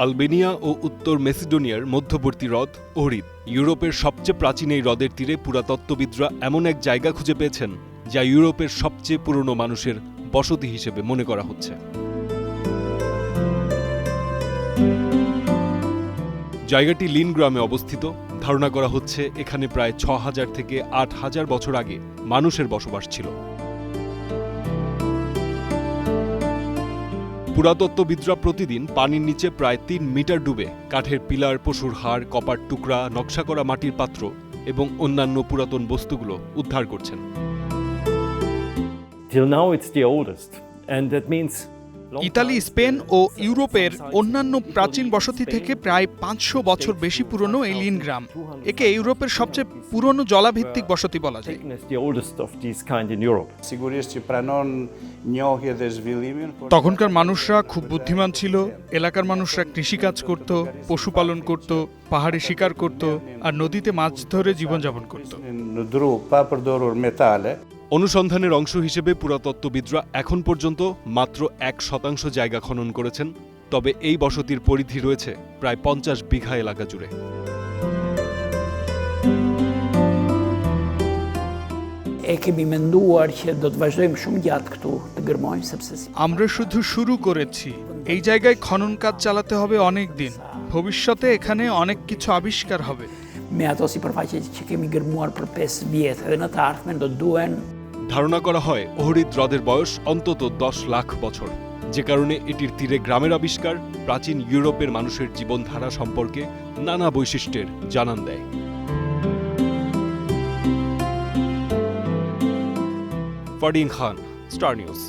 Albania ও উত্তর মেসিডোনিয়ার মধ্যবর্তী হ্রদ ওহরিদ। ইউরোপের সবচেয়ে প্রাচীন এই হ্রদের তীরে পুরাতত্ত্ববিদরা এমন এক জায়গা খুঁজে পেয়েছেন যা ইউরোপের সবচেয়ে পুরনো মানুষের বসতি হিসেবে মনে করা হচ্ছে। জায়গাটি লিন গ্রামে অবস্থিত। ধারণা করা হচ্ছে এখানে প্রায় ৬,০০০ থেকে ৮,০০০ বছর আগে মানুষের বসবাস ছিল। পুরাতত্ত্ববিদরা প্রতিদিন পানির নিচে প্রায় ৩ মিটার ডুবে কাঠের পিলার, পশুর হাড়, কপার টুকরা, নকশা করা মাটির পাত্র এবং অন্যান্য পুরাতন বস্তুগুলো উদ্ধার করছেন। ইতালি, স্পেন ও ইউরোপের অন্যান্য প্রাচীন বসতি থেকে প্রায় ৫০০ বছর বেশি পুরনো এই লিন গ্রাম। একে ইউরোপের সবচেয়ে পুরনো জলাভিত্তিক বসতি বলা যায়। তখনকার মানুষরা খুব বুদ্ধিমান ছিল। এলাকার মানুষরা কৃষিকাজ করত, পশুপালন করত, পাহাড়ে শিকার করত আর নদীতে মাছ ধরে জীবনযাপন করত। অনুসন্ধানের অংশ হিসেবে পুরাতত্ত্ববিদরা এখন পর্যন্ত মাত্র ১% জায়গা খনন করেছেন। তবে এই বসতির পরিধি রয়েছে প্রায় ৫০ বিঘা এলাকা জুড়ে। আমরা শুধু শুরু করেছি। এই জায়গায় খনন কাজ চালাতে হবে অনেক দিন। ভবিষ্যতে এখানে অনেক কিছু আবিষ্কার হবে। ধারণা করা হয় ওহরিদ হ্রদের বয়স অন্তত ১০ লাখ বছর, যে কারণে এটির তীরে গ্রামের আবিষ্কার প্রাচীন ইউরোপের মানুষের জীবনধারা সম্পর্কে নানা বৈশিষ্ট্যের জানান দেয়। ফারদিন খান, স্টার নিউজ।